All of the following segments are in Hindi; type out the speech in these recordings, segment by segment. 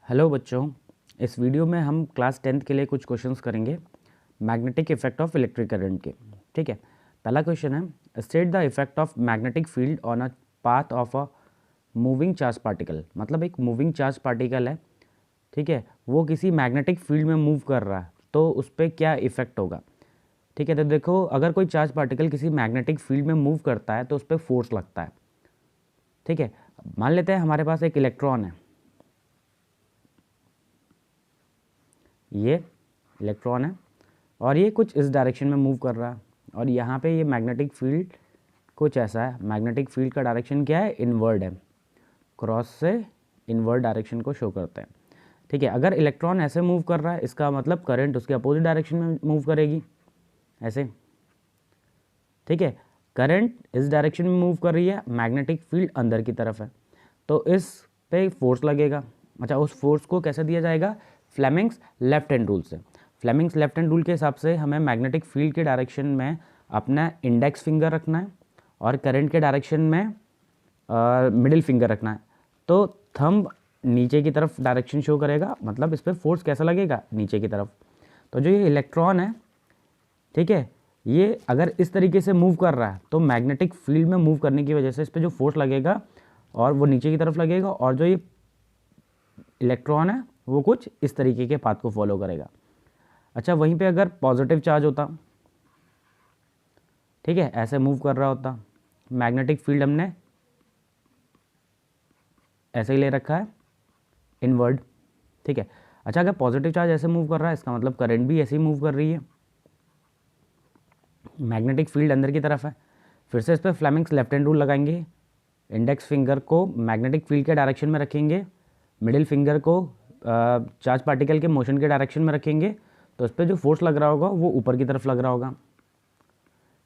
हेलो बच्चों, इस वीडियो में हम क्लास 10th के लिए कुछ क्वेश्चंस करेंगे magnetic effect of electric current के। ठीक है, पहला क्वेश्चन है state the effect of magnetic field on a path of a moving charge particle. मतलब एक मूविंग चार्ज पार्टिकल है, ठीक है, वो किसी मैग्नेटिक फील्ड में मूव कर रहा है तो उस पर क्या इफेक्ट होगा। ठीक है, तो देखो अगर कोई चार्ज पार्टिकल किसी मैग्नेटिक फील्ड में मूव करता है तो उस पर फोर्स लगता है। ठीक है, मान लेते हैं हमारे पास एक इलेक्ट्रॉन है, ये इलेक्ट्रॉन है और ये कुछ इस डायरेक्शन में मूव कर रहा है और यहाँ पे ये मैग्नेटिक फील्ड कुछ ऐसा है। मैग्नेटिक फील्ड का डायरेक्शन क्या है, इनवर्ड है, क्रॉस से इनवर्ड डायरेक्शन को शो करते हैं। ठीक है, अगर इलेक्ट्रॉन ऐसे मूव कर रहा है इसका मतलब करंट उसके अपोजिट डायरेक्शन में मूव करेगी, ऐसे। ठीक है, करंट इस डायरेक्शन में मूव कर रही है, मैग्नेटिक फील्ड अंदर की तरफ है, तो इस पे फोर्स लगेगा। अच्छा, उस फोर्स को कैसे दिया जाएगा, फ्लेमिंग्स लेफ्ट हैंड रूल से। फ्लेमिंग्स लेफ्ट हैंड रूल के हिसाब से हमें मैग्नेटिक फील्ड के डायरेक्शन में अपना इंडेक्स फिंगर रखना है और करंट के डायरेक्शन में मिडिल फिंगर रखना है। तो थंब नीचे की तरफ डायरेक्शन शो करेगा, मतलब इस पर फोर्स कैसा लगेगा, नीचे की तरफ। तो जो ये इलेक्ट्रॉन है, ठीक है, ये अगर इस तरीके से मूव कर रहा है तो मैग्नेटिक फील्ड में मूव करने की वजह से इस पर जो फोर्स लगेगा और वो नीचे की तरफ लगेगा और जो ये इलेक्ट्रॉन है वो कुछ इस तरीके के पाथ को फॉलो करेगा। अच्छा, वहीं पे अगर पॉजिटिव चार्ज होता, ठीक है, ऐसे मूव कर रहा होता, मैग्नेटिक फील्ड हमने ऐसे ही ले रखा है, इनवर्ड। ठीक है, अच्छा अगर पॉजिटिव चार्ज ऐसे मूव कर रहा है इसका मतलब करंट भी ऐसे ही मूव कर रही है, मैग्नेटिक फील्ड अंदर की तरफ है। फिर से इस पर फ्लेमिंग्स लेफ्ट हैंड रूल लगाएंगे, इंडेक्स फिंगर को मैग्नेटिक फील्ड के डायरेक्शन में रखेंगे, मिडिल फिंगर को चार्ज पार्टिकल के मोशन के डायरेक्शन में रखेंगे, तो इस पर जो फोर्स लग रहा होगा वो ऊपर की तरफ लग रहा होगा।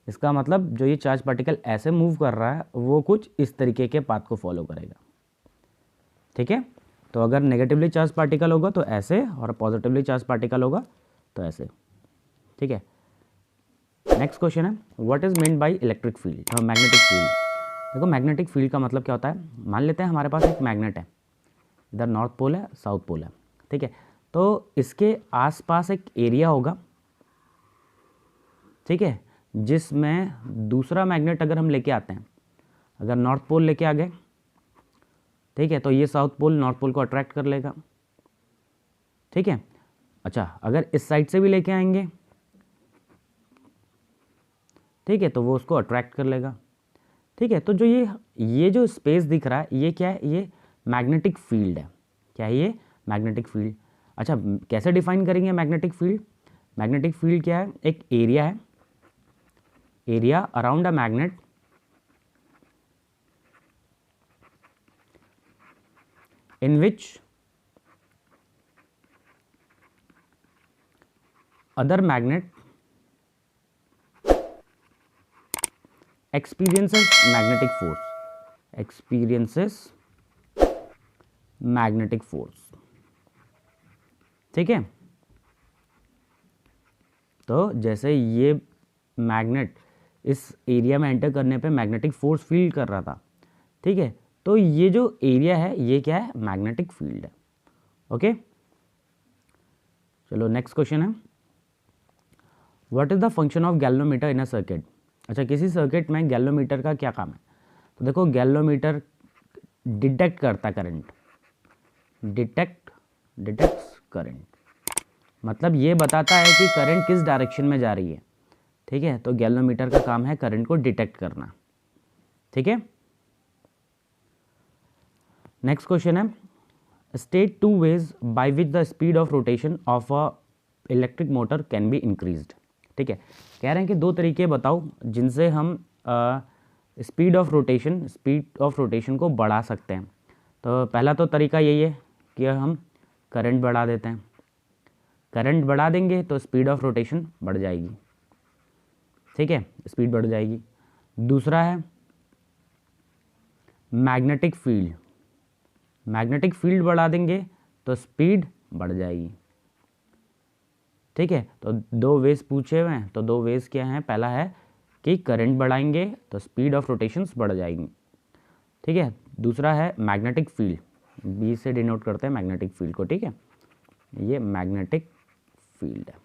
इसका मतलब जो ये चार्ज पार्टिकल ऐसे मूव कर रहा है वो कुछ इस तरीके के पाथ को फॉलो करेगा। ठीक है, तो अगर नेगेटिवली चार्ज पार्टिकल होगा तो ऐसे और पॉजिटिवली चार्ज पार्टिकल होगा तो ऐसे। ठीक है, नेक्स्ट क्वेश्चन है what is meant by electric field, magnetic field. देखो मैग्नेटिक फील्ड का मतलब क्या होता है, मान लेते हैं हमारे पास एक मैग्नेट है, इधर नॉर्थ पोल है, साउथ पोल है। ठीक है, तो इसके आसपास एक एरिया होगा, ठीक है, जिसमें दूसरा मैग्नेट अगर हम लेके आते हैं, अगर नॉर्थ पोल लेके आ गए, ठीक है, तो ये साउथ पोल नॉर्थ पोल को अट्रैक्ट कर लेगा। ठीक है, अच्छा अगर इस साइड से भी लेके आएंगे, ठीक है, तो वो उसको अट्रैक्ट कर लेगा। ठीक है, तो जो ये जो स्पेस दिख रहा है ये क्या है, ये मैग्नेटिक फील्ड है। क्या है ये, मैग्नेटिक फील्ड। अच्छा कैसे डिफाइन करेंगे मैग्नेटिक फील्ड, मैग्नेटिक फील्ड क्या है, एक एरिया है, area around a magnet in which other magnet experiences magnetic force, experiences magnetic force। ठीक है, तो जैसे ये मैग्नेट इस एरिया में एंटर करने पे मैग्नेटिक फोर्स फील कर रहा था, ठीक है, तो ये जो एरिया है ये क्या है, मैग्नेटिक फील्ड है। ओके, चलो नेक्स्ट क्वेश्चन है what is the function of galvanometer in a circuit. अच्छा, किसी सर्किट में गैल्वेनोमीटर का क्या काम है, तो देखो गैल्वेनोमीटर डिटेक्ट करता करंट, डिटेक्ट्स करंट, मतलब ये बताता है कि करंट किस डायरेक्शन में जा रही है। ठीक है, तो गैल्वेनोमीटर का काम है करंट को डिटेक्ट करना। ठीक है, नेक्स्ट क्वेश्चन है state two ways by which the speed of rotation of a electric motor can be increased. ठीक है, कह रहे हैं कि दो तरीके बताओ जिनसे हम स्पीड ऑफ रोटेशन को बढ़ा सकते हैं। तो पहला तो तरीका यही है कि हम करंट बढ़ा देते हैं, करंट बढ़ा देंगे तो स्पीड ऑफ रोटेशन बढ़ जाएगी। ठीक है, स्पीड बढ़ जाएगी। दूसरा है मैग्नेटिक फील्ड, मैग्नेटिक फील्ड बढ़ा देंगे तो स्पीड बढ़ जाएगी। ठीक है, तो दो वेज पूछे हुए हैं, तो दो वेज क्या हैं, पहला है कि करंट बढ़ाएंगे तो स्पीड ऑफ रोटेशंस बढ़ जाएगी। ठीक है, दूसरा है मैग्नेटिक फील्ड, बी से डिनोट करते हैं मैग्नेटिक फील्ड को, ठीक है, ये मैग्नेटिक फील्ड है,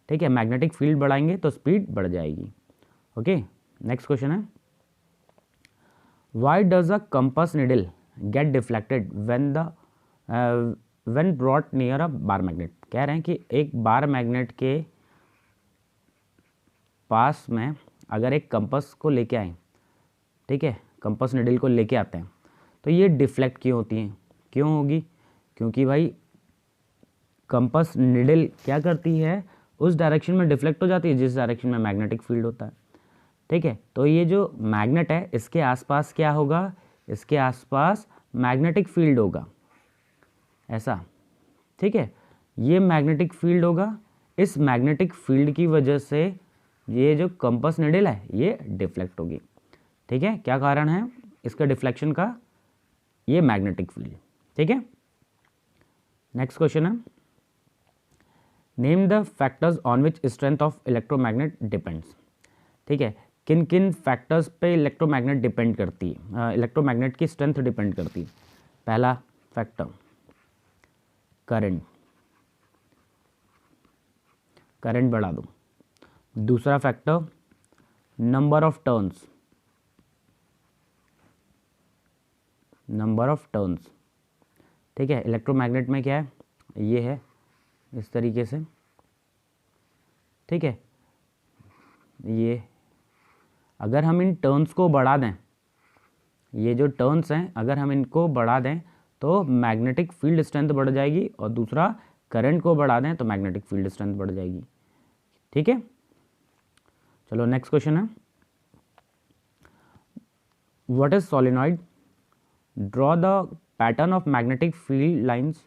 ठीक है। मैग्नेटिक फील्ड बढ़ाएंगे तो स्पीड बढ़ जाएगी। ओके, नेक्स्ट क्वेश्चन है, why does a compass needle get deflected when brought near a bar magnet. कह रहे हैं कि एक बार मैग्नेट के पास में अगर एक कंपास को लेके आए, ठीक है, कंपास निडल को लेके आते हैं तो ये डिफ्लेक्ट क्यों होती हैं, क्यों होगी, क्योंकि भाई कंपास निडल क्या करती है, उस डायरेक्शन में डिफ्लेक्ट हो जाती है जिस डायरेक्शन में मैग्नेटिक फील्ड होता है, ठीक है। तो ये जो मैग्नेट है इसके आसपास क्या होगा, इसके आसपास मैग्नेटिक फील्ड होगा, ऐसा, ठीक है, ये मैग्नेटिक फील्ड होगा। इस मैग्नेटिक फील्ड की वजह से ये जो कंपास निडल है ये डिफ्लेक्ट होगी, ठीक है। क्या कारण है इसका डिफ्लेक्शन का, ये मैग्नेटिक फील्ड, ठीक है। नेक्स्ट क्वेश्चन है, name the factors on which strength of electromagnet depends, ठीक है, किन किन फैक्टर्स पे इलेक्ट्रोमैग्नेट डिपेंड करती है, इलेक्ट्रोमैग्नेट की स्ट्रेंथ डिपेंड करती है। पहला फैक्टर करंट, करंट बढ़ा दो। दूसरा factor number of turns, number of turns, ठीक है। इलेक्ट्रोमैग्नेट में क्या है, ये है इस तरीके से, ठीक है, ये अगर हम इन टर्न्स को बढ़ा दें, ये जो टर्न्स हैं अगर हम इनको बढ़ा दें तो मैग्नेटिक फील्ड स्ट्रेंथ बढ़ जाएगी, और दूसरा करंट को बढ़ा दें तो मैग्नेटिक फील्ड स्ट्रेंथ बढ़ जाएगी, ठीक है। चलो नेक्स्ट क्वेश्चन है, what is solenoid, draw the pattern of magnetic field lines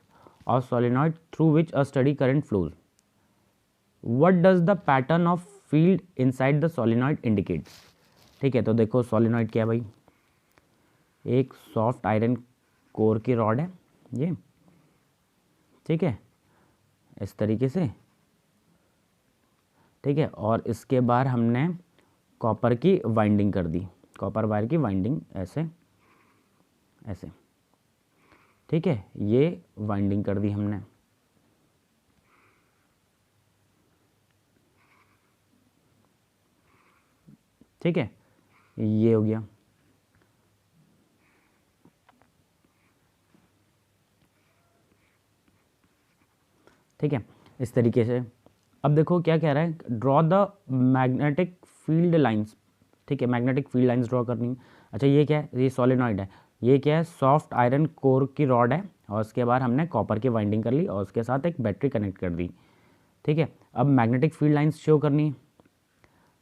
of solenoid through which a study current flows. What does the pattern of field inside the solenoid indicate, ठीक है। तो देखो सोलेनॉइड क्या है भाई, एक सॉफ्ट आयरन कोर की रॉड है ये, ठीक है, इस तरीके से, ठीक है, और इसके बाहर हमने कॉपर की वाइंडिंग कर दी, कॉपर वायर की वाइंडिंग ऐसे ऐसे, ठीक है, ये वाइंडिंग कर दी हमने, ठीक है, ये हो गया, ठीक है, इस तरीके से। अब देखो क्या कह रहा है, draw the magnetic field lines, ठीक है, मैग्नेटिक फील्ड लाइंस ड्रॉ करनी है। अच्छा ये क्या है, ये सोलेनॉइड है, ये क्या है, सॉफ्ट आयरन कोर की रॉड है, और उसके बाद हमने कॉपर की वाइंडिंग कर ली और उसके साथ एक बैटरी कनेक्ट कर दी, ठीक है। अब मैग्नेटिक फील्ड लाइंस शो करनी है,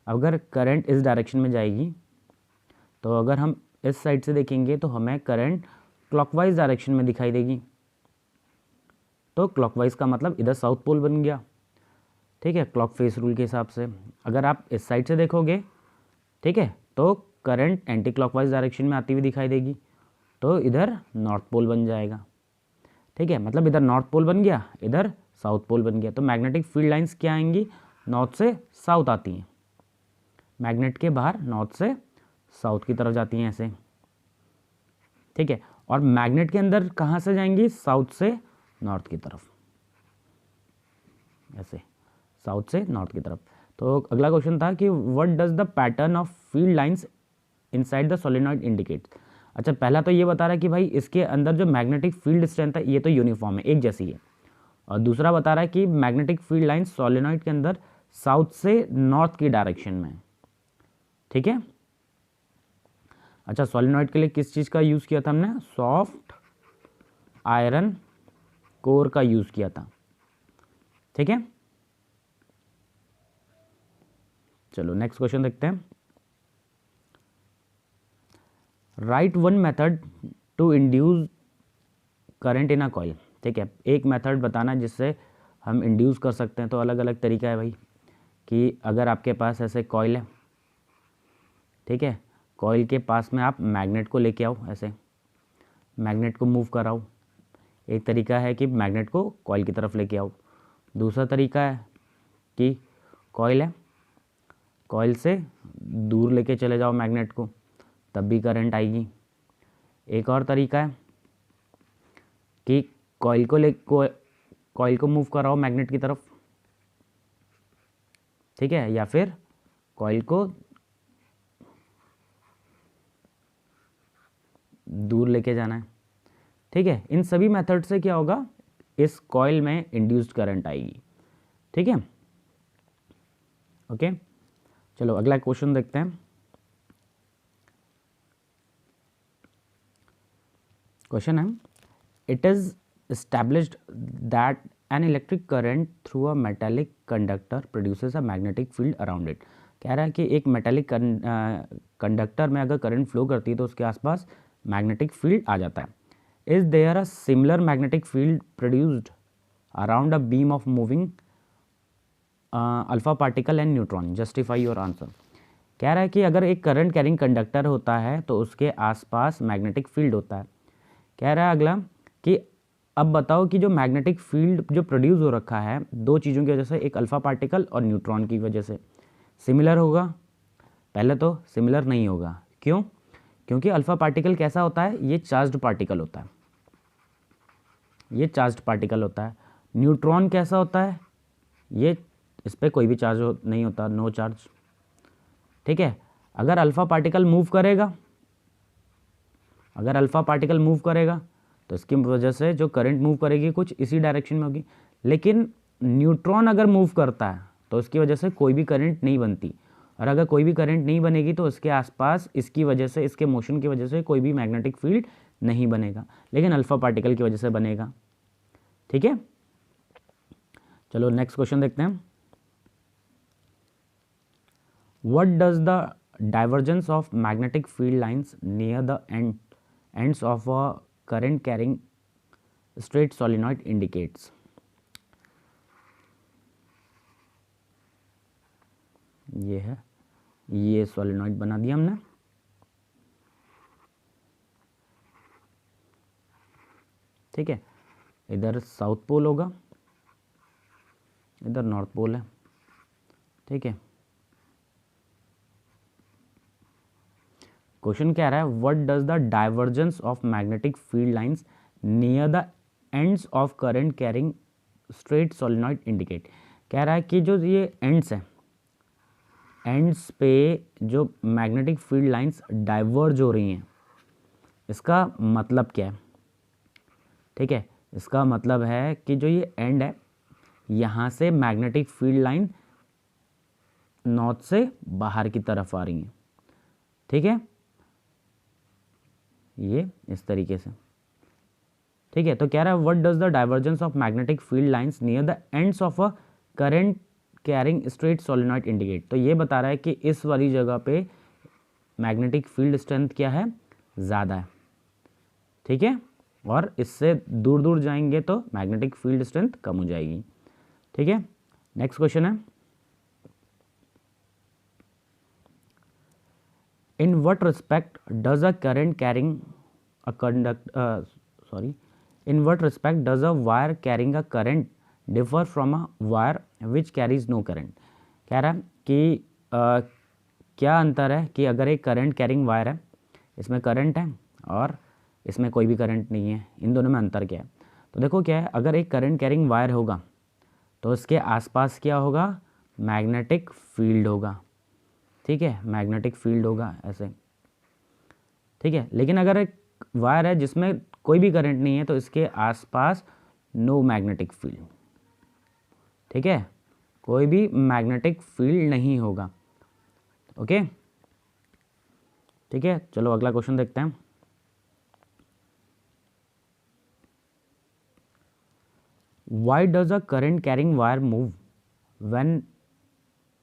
अगर करंट इस डायरेक्शन में जाएगी तो अगर हम इस साइड से देखेंगे तो हमें करंट क्लॉकवाइज डायरेक्शन में दिखाई देगी, तो क्लॉकवाइज का मतलब इधर साउथ पोल बन गया, ठीक है, क्लॉक फेस रूल के हिसाब से। अगर आप इस साइड से देखोगे, ठीक है, तो करंट एंटी क्लॉकवाइज डायरेक्शन में आती हुई दिखाई देगी, तो इधर नॉर्थ पोल बन जाएगा, ठीक है, मतलब इधर नॉर्थ पोल बन गया, इधर साउथ पोल बन गया। तो मैग्नेटिक फील्ड लाइंस क्या आएंगी, नॉर्थ से साउथ आती हैं, मैग्नेट के बाहर नॉर्थ से साउथ की तरफ जाती हैं ऐसे, ठीक है, और मैग्नेट के अंदर कहाँ से जाएंगी, साउथ से नॉर्थ की तरफ, ऐसे साउथ से नॉर्थ की तरफ। तो अगला क्वेश्चन था कि what does the pattern of field lines inside the solenoid indicate. अच्छा पहला तो ये बता रहा है कि भाई इसके अंदर जो मैग्नेटिक फील्ड स्ट्रेंथ है ये तो यूनिफॉर्म है, एक जैसी है, और दूसरा बता रहा है कि मैग्नेटिक फील्ड लाइंस सोलेनॉइड के अंदर साउथ से नॉर्थ की डायरेक्शन में, ठीक है। अच्छा सोलेनॉइड के लिए किस चीज़ का यूज़ किया था हमने, सॉफ्ट आयरन कोर का यूज़ किया था, ठीक है। चलो नेक्स्ट क्वेश्चन देखते हैं, write one method to induce current in a coil, ठीक है, एक मेथड बताना जिससे हम इंड्यूस कर सकते हैं। तो अलग अलग तरीका है भाई, कि अगर आपके पास ऐसे कॉइल है, ठीक है, कॉइल के पास में आप मैग्नेट को लेके आओ, ऐसे मैग्नेट को मूव कराओ, एक तरीका है कि मैग्नेट को कॉइल की तरफ लेके आओ। दूसरा तरीका है कि कॉइल है, कॉइल से दूर लेके चले जाओ मैग्नेट को, तब भी करंट आएगी। एक और तरीका है कि कॉइल को मूव कराओ मैग्नेट की तरफ, ठीक है, या फिर कॉइल को दूर लेके जाना है, ठीक है। इन सभी मेथड से क्या होगा, इस कॉइल में इंड्यूस्ड करंट आएगी, ठीक है। ओके, चलो अगला क्वेश्चन देखते हैं। क्वेश्चन है, it is established that an electric current through a metallic conductor produces a magnetic field around it. कह रहा है कि एक मेटेलिक कंडक्टर में अगर करंट फ्लो करती है तो उसके आसपास मैग्नेटिक फील्ड आ जाता है। Is there a similar magnetic field produced around a beam of moving alpha particle and neutron, justify your answer. कह रहा है कि अगर एक करंट कैरिंग कंडक्टर होता है तो उसके आसपास मैग्नेटिक फील्ड होता है। कह रहा है अगला कि अब बताओ कि जो मैग्नेटिक फील्ड जो प्रोड्यूस हो रखा है दो चीज़ों की वजह से, एक अल्फा पार्टिकल और न्यूट्रॉन की वजह से, सिमिलर होगा? पहले तो सिमिलर नहीं होगा, क्यों? क्योंकि अल्फा पार्टिकल कैसा होता है, ये चार्ज्ड पार्टिकल होता है, ये चार्ज्ड पार्टिकल होता है। न्यूट्रॉन कैसा होता है, ये इस पर कोई भी चार्ज नहीं होता, नो चार्ज, ठीक है। अगर अल्फा पार्टिकल मूव करेगा, अगर अल्फा पार्टिकल मूव करेगा तो इसकी वजह से जो करंट मूव करेगी कुछ इसी डायरेक्शन में होगी। लेकिन न्यूट्रॉन अगर मूव करता है तो उसकी वजह से कोई भी करंट नहीं बनती, और अगर कोई भी करंट नहीं बनेगी तो उसके आसपास इसकी वजह से, इसके मोशन की वजह से कोई भी मैग्नेटिक फील्ड नहीं बनेगा, लेकिन अल्फा पार्टिकल की वजह से बनेगा, ठीक है। चलो नेक्स्ट क्वेश्चन देखते हैं। What does the divergence of magnetic field lines near the ends of a current carrying straight solenoid indicates? ये है, ये सोलिनॉइड बना दिया हमने, ठीक है। इधर साउथ पोल होगा, इधर नॉर्थ पोल है, ठीक है। क्वेश्चन क्या रहा है, what does the divergence of magnetic field lines near the ends of current carrying straight solenoid indicate. कह रहा है कि जो ये एंड्स हैं, एंड्स पे जो मैग्नेटिक फील्ड लाइंस डाइवर्ज हो रही हैं, इसका मतलब क्या है, ठीक है। इसका मतलब है कि जो ये एंड है, यहाँ से मैग्नेटिक फील्ड लाइन नॉर्थ से बाहर की तरफ आ रही हैं, ठीक है, ये इस तरीके से, ठीक है। तो कह रहा है what does the divergence of magnetic field lines near the ends of a current carrying straight solenoid indicate. तो ये बता रहा है कि इस वाली जगह पे मैग्नेटिक फील्ड स्ट्रेंथ क्या है, ज़्यादा है, ठीक है, और इससे दूर दूर जाएंगे तो मैग्नेटिक फील्ड स्ट्रेंथ कम हो जाएगी, ठीक है। नेक्स्ट क्वेश्चन है, in what respect does a current carrying a in what respect does a wire carrying a current differ from a wire which carries no current? कह रहा है कि क्या अंतर है कि अगर एक करंट कैरिंग वायर है, इसमें करंट है और इसमें कोई भी करंट नहीं है, इन दोनों में अंतर क्या है? तो देखो क्या है, अगर एक करंट कैरिंग वायर होगा तो उसके आसपास क्या होगा, मैग्नेटिक फील्ड होगा, ठीक है, मैग्नेटिक फील्ड होगा ऐसे, ठीक है। लेकिन अगर एक वायर है जिसमें कोई भी करंट नहीं है तो इसके आसपास नो मैग्नेटिक फील्ड, ठीक है, कोई भी मैग्नेटिक फील्ड नहीं होगा, ओके, ठीक है। चलो अगला क्वेश्चन देखते हैं। Why does a current carrying wire move when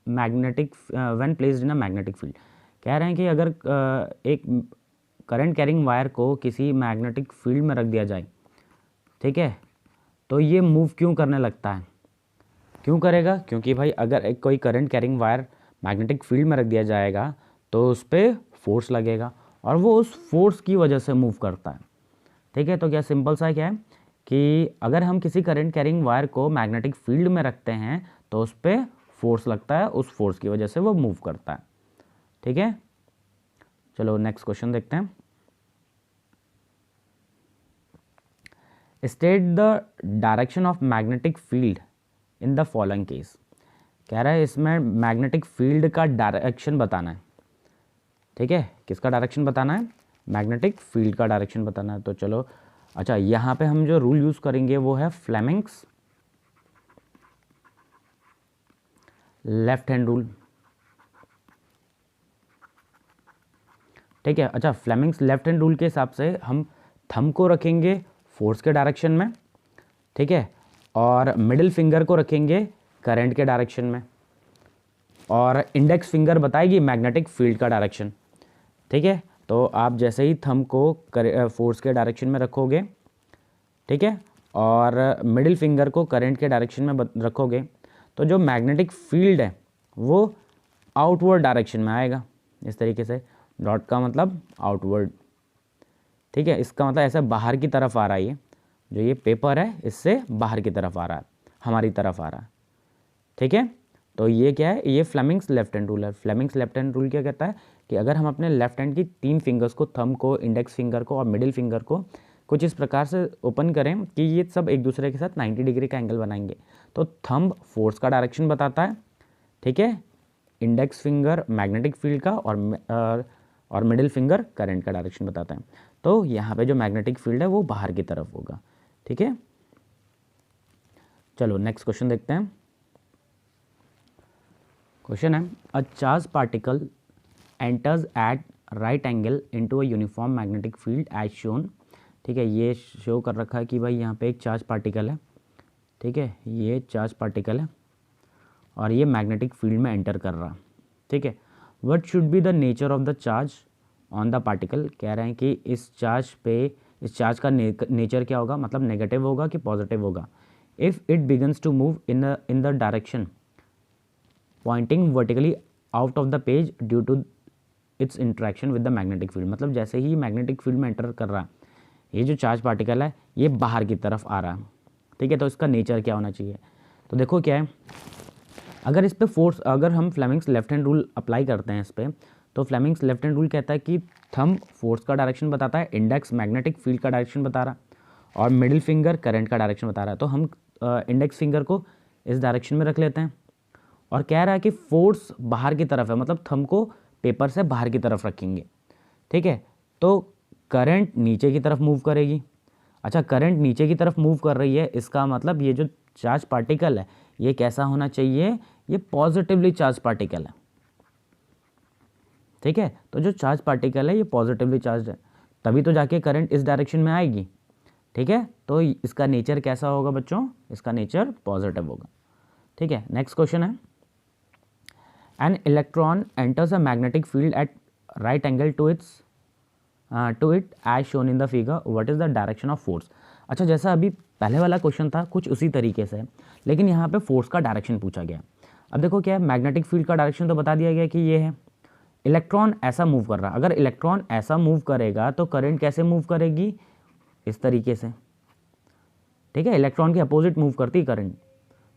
placed in a magnetic field. कह रहे हैं कि अगर एक करंट कैरिंग वायर को किसी मैग्नेटिक फील्ड में रख दिया जाए, ठीक है, तो ये मूव क्यों करने लगता है, क्यों करेगा? क्योंकि भाई अगर एक कोई current carrying wire magnetic field में रख दिया जाएगा तो उस पर फोर्स लगेगा और वो उस फोर्स की वजह से मूव करता है, ठीक है। तो क्या सिंपल सा क्या है कि अगर हम किसी करंट कैरिंग वायर को मैग्नेटिक फील्ड में रखते हैं तो उस पर फोर्स लगता है, उस फोर्स की वजह से वो मूव करता है, ठीक है। चलो नेक्स्ट क्वेश्चन देखते हैं। State the direction of magnetic field in the following case. कह रहा है इसमें मैग्नेटिक फील्ड का डायरेक्शन बताना है। ठीक है, किसका डायरेक्शन बताना है? मैग्नेटिक फील्ड का डायरेक्शन बताना है। तो चलो, अच्छा यहाँ पे हम जो रूल यूज़ करेंगे वो है फ्लेमिंग्स लेफ्ट हैंड रूल। ठीक है, अच्छा फ्लेमिंग्स लेफ्ट हैंड रूल के हिसाब से हम थंब को रखेंगे फोर्स के डायरेक्शन में, ठीक है, और मिडिल फिंगर को रखेंगे करंट के डायरेक्शन में, और इंडेक्स फिंगर बताएगी मैग्नेटिक फील्ड का डायरेक्शन। ठीक है, तो आप जैसे ही थंब को फोर्स के डायरेक्शन में रखोगे, ठीक है, और मिडिल फिंगर को करंट के डायरेक्शन में रखोगे, तो जो मैग्नेटिक फील्ड है वो आउटवर्ड डायरेक्शन में आएगा। इस तरीके से डॉट का मतलब आउटवर्ड। ठीक है, इसका मतलब ऐसा बाहर की तरफ आ रहा है, ये जो ये पेपर है इससे बाहर की तरफ आ रहा है, हमारी तरफ आ रहा है। ठीक है, तो ये क्या है? ये फ्लेमिंग्स लेफ्ट हैंड रूल है। फ्लेमिंग्स लेफ्ट हैंड रूल क्या कहता है कि अगर हम अपने लेफ्ट हैंड की 3 फिंगर्स को, थंब को, इंडेक्स फिंगर को और मिडिल फिंगर को कुछ इस प्रकार से ओपन करें कि ये सब एक दूसरे के साथ 90 डिग्री का एंगल बनाएंगे, तो थंब फोर्स का डायरेक्शन बताता है, ठीक है, इंडेक्स फिंगर मैग्नेटिक फील्ड का और मिडिल फिंगर करंट का डायरेक्शन बताता है। तो यहाँ पे जो मैग्नेटिक फील्ड है वो बाहर की तरफ होगा। ठीक है, चलो नेक्स्ट क्वेश्चन देखते हैं। क्वेश्चन है a charge particle enters at right angle into a uniform magnetic field as shown. ठीक है, ये शो कर रखा है कि भाई यहाँ पे एक चार्ज पार्टिकल है। ठीक है, ये चार्ज पार्टिकल है और ये मैग्नेटिक फील्ड में एंटर कर रहा। ठीक है, what should be the nature of the charge on the particle. कह रहे हैं कि इस चार्ज का नेचर क्या होगा, मतलब नेगेटिव होगा कि पॉजिटिव होगा। If it begins to move in the direction pointing vertically out of the page due to its interaction with the magnetic field. मतलब जैसे ही मैग्नेटिक फील्ड में एंटर कर रहा है, ये जो चार्ज पार्टिकल है ये बाहर की तरफ आ रहा है। ठीक है, तो इसका नेचर क्या होना चाहिए? तो देखो क्या है, अगर इस पे फोर्स, अगर हम Fleming's left hand rule apply करते हैं इस पर, तो फ्लेमिंग्स लेफ्ट हैंड रूल कहता है कि थंब फोर्स का डायरेक्शन बताता है, इंडेक्स मैग्नेटिक फील्ड का डायरेक्शन बता रहा और मिडिल फिंगर करंट का डायरेक्शन बता रहा है। तो हम इंडेक्स फिंगर को इस डायरेक्शन में रख लेते हैं और कह रहा है कि फोर्स बाहर की तरफ है, मतलब थंब को पेपर से बाहर की तरफ रखेंगे। ठीक है, तो करंट नीचे की तरफ मूव करेगी। अच्छा, करंट नीचे की तरफ मूव कर रही है, इसका मतलब ये जो चार्ज पार्टिकल है ये कैसा होना चाहिए? ये पॉजिटिवली चार्ज पार्टिकल है। ठीक है, तो जो चार्ज पार्टिकल है ये पॉजिटिवली चार्ज है, तभी तो जाके करंट इस डायरेक्शन में आएगी। ठीक है, तो इसका नेचर कैसा होगा बच्चों? इसका नेचर पॉजिटिव होगा। ठीक है, नेक्स्ट क्वेश्चन है an electron enters a magnetic field at right angle to it as shown in the figure, what is the direction of force. अच्छा, जैसा अभी पहले वाला क्वेश्चन था कुछ उसी तरीके से, लेकिन यहाँ पे फोर्स का डायरेक्शन पूछा गया। अब देखो क्या है, मैग्नेटिक फील्ड का डायरेक्शन तो बता दिया गया कि ये है, इलेक्ट्रॉन ऐसा मूव कर रहा है। अगर इलेक्ट्रॉन ऐसा मूव करेगा तो करंट कैसे मूव करेगी? इस तरीके से। ठीक है, इलेक्ट्रॉन के अपोजिट मूव करती करंट,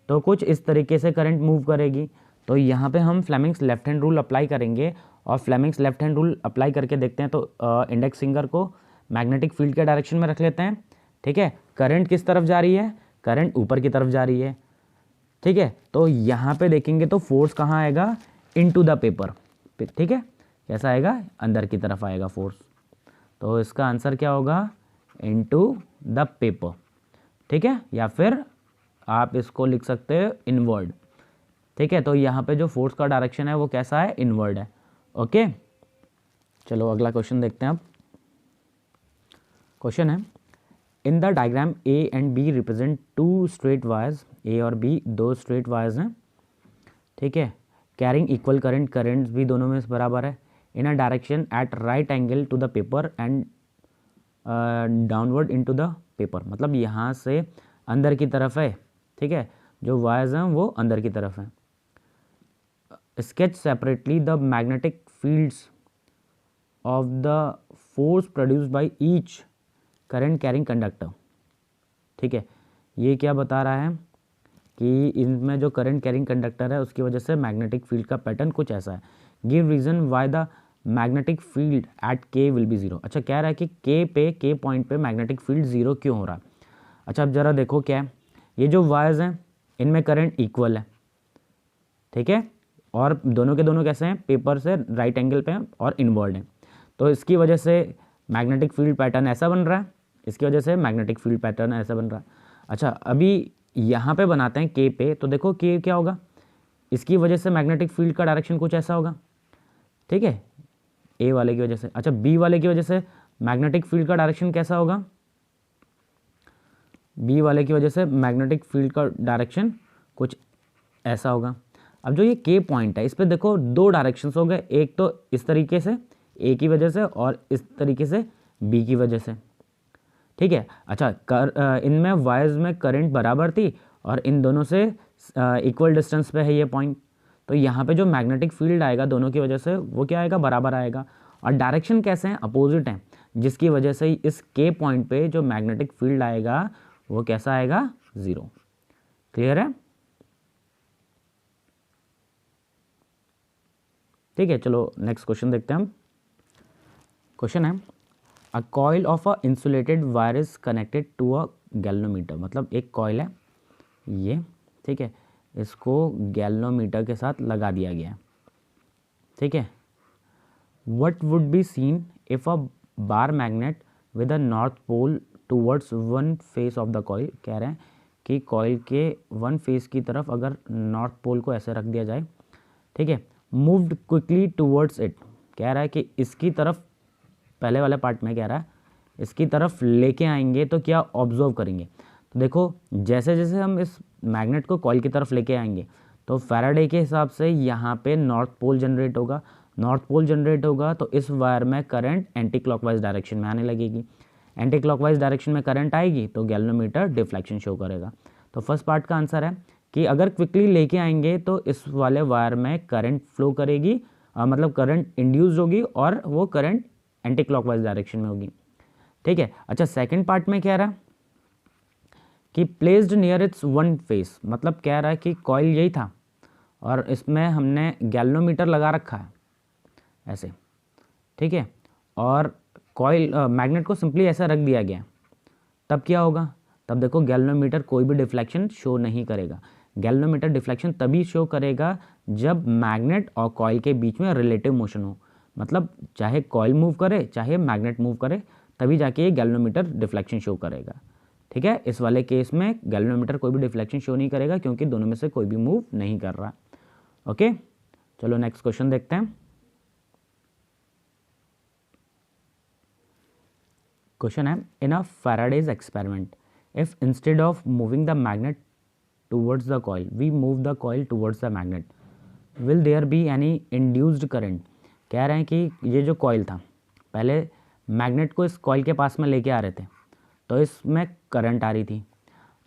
तो कुछ इस तरीके से करंट मूव करेगी। तो यहाँ पे हम Fleming's left hand rule apply करेंगे और Fleming's left hand rule apply करके देखते हैं। तो इंडेक्स फिंगर को मैग्नेटिक फील्ड के डायरेक्शन में रख लेते हैं। ठीक है, करंट किस तरफ जा रही है? करंट ऊपर की तरफ जा रही है। ठीक है, तो यहाँ पे देखेंगे तो फोर्स कहाँ आएगा? Into the paper. ठीक है, कैसा आएगा? अंदर की तरफ आएगा फोर्स। तो इसका आंसर क्या होगा? Into the paper. ठीक है, या फिर आप इसको लिख सकते हो इनवर्ड। ठीक है, तो यहाँ पे जो फोर्स का डायरेक्शन है वो कैसा है? इनवर्ड है। ओके, चलो अगला क्वेश्चन देखते हैं। अब क्वेश्चन है in the diagram A and B represent two straight wires. A और बी दो स्ट्रेट वायर्स हैं। ठीक है, कैरिंग इक्वल करंट, करंट्स भी दोनों में बराबर है, in a direction at right angle to the paper and downward into the paper. मतलब यहाँ से अंदर की तरफ है। ठीक है, जो वायर्स हैं वो अंदर की तरफ हैं। Sketch separately the magnetic fields of the force produced by each current carrying conductor. ठीक है, ये क्या बता रहा है कि इनमें जो करंट कैरिंग कंडक्टर है उसकी वजह से मैग्नेटिक फील्ड का पैटर्न कुछ ऐसा है। Give reason why the magnetic field at K will be zero. अच्छा, कह रहा है कि के पॉइंट पे मैग्नेटिक फील्ड जीरो क्यों हो रहा है। अच्छा अब ज़रा देखो क्या है, ये जो वायर्स हैं इनमें करंट इक्वल है, ठीक है, और दोनों के दोनों कैसे हैं, पेपर से राइट एंगल पे हैं और इनवर्ड हैं, तो इसकी वजह से मैग्नेटिक फील्ड पैटर्न ऐसा बन रहा है, इसकी वजह से मैग्नेटिक फील्ड पैटर्न ऐसा बन रहा है। अच्छा अभी यहाँ पे बनाते हैं के पे, तो देखो के क्या होगा, इसकी वजह से मैग्नेटिक फील्ड का डायरेक्शन कुछ ऐसा होगा, ठीक है, ए वाले की वजह से। अच्छा बी वाले की वजह से मैग्नेटिक फील्ड का डायरेक्शन कैसा होगा, बी वाले की वजह से मैग्नेटिक फील्ड का डायरेक्शन कुछ ऐसा होगा। अब जो ये के पॉइंट है इस पर देखो दो डायरेक्शंस हो गए, एक तो इस तरीके से ए की वजह से और इस तरीके से बी की वजह से, ठीक है। अच्छा इनमें वायर्स में करंट बराबर थी और इन दोनों से इक्वल डिस्टेंस पे है ये पॉइंट, तो यहाँ पे जो मैग्नेटिक फील्ड आएगा दोनों की वजह से वो क्या आएगा, बराबर आएगा, और डायरेक्शन कैसे हैं, अपोजिट हैं, जिसकी वजह से इस के पॉइंट पे जो मैग्नेटिक फील्ड आएगा वो कैसा आएगा, 0। क्लियर है, ठीक है। चलो नेक्स्ट क्वेश्चन देखते हैं हम। क्वेश्चन है a coil of a insulated wire is connected to a galvanometer, मतलब एक कॉइल है ये, ठीक है, इसको गैल्वेनोमीटर के साथ लगा दिया गया है, ठीक है। What would be seen if a bar magnet with a north pole towards one face of the coil, कह रहे हैं कि कॉइल के वन फेस की तरफ अगर नॉर्थ पोल को ऐसे रख दिया जाए, ठीक है, मूव्ड क्विकली टूवर्ड्स इट, कह रहा है कि इसकी तरफ, पहले वाले पार्ट में कह रहा है इसकी तरफ लेके आएंगे तो क्या ऑब्जर्व करेंगे, तो देखो जैसे जैसे हम इस मैग्नेट को कॉइल की तरफ लेके आएंगे तो फैराडे के हिसाब से यहाँ पे नॉर्थ पोल जनरेट होगा, नॉर्थ पोल जनरेट होगा तो इस वायर में करंट एंटी क्लॉकवाइज डायरेक्शन में आने लगेगी, एंटी क्लॉकवाइज डायरेक्शन में करंट आएगी तो गैल्वेनोमीटर डिफ्लेक्शन शो करेगा। तो फर्स्ट पार्ट का आंसर है कि अगर क्विकली लेके आएंगे तो इस वाले वायर में करंट फ्लो करेगी, मतलब करंट इंड्यूस होगी और वो करंट एंटी क्लॉकवाइज डायरेक्शन में होगी, ठीक है। अच्छा सेकंड पार्ट में कह रहा है कि placed near it's one face, मतलब कह रहा है कि कॉइल यही था और इसमें हमने गैल्वेनोमीटर लगा रखा है ऐसे, ठीक है, और कॉइल मैग्नेट को सिंपली ऐसा रख दिया गया, तब क्या होगा, तब देखो गैल्वेनोमीटर कोई भी डिफ्लेक्शन शो नहीं करेगा। गैल्वेनोमीटर डिफ्लेक्शन तभी शो करेगा जब मैग्नेट और कॉइल के बीच में रिलेटिव मोशन हो, मतलब चाहे कॉइल मूव करे चाहे मैग्नेट मूव करे तभी जाके ये गैल्वेनोमीटर डिफ्लेक्शन शो करेगा, ठीक है। इस वाले केस में गैल्वेनोमीटर कोई भी डिफ्लेक्शन शो नहीं करेगा क्योंकि दोनों में से कोई भी मूव नहीं कर रहा, ओके। चलो नेक्स्ट क्वेश्चन देखते हैं। क्वेश्चन है in a Faraday's experiment if instead of moving the magnet towards the coil we move the coil towards the magnet will there be any induced current, कह रहे हैं कि ये जो कॉइल था पहले मैग्नेट को इस कॉइल के पास में लेके आ रहे थे तो इसमें करंट आ रही थी,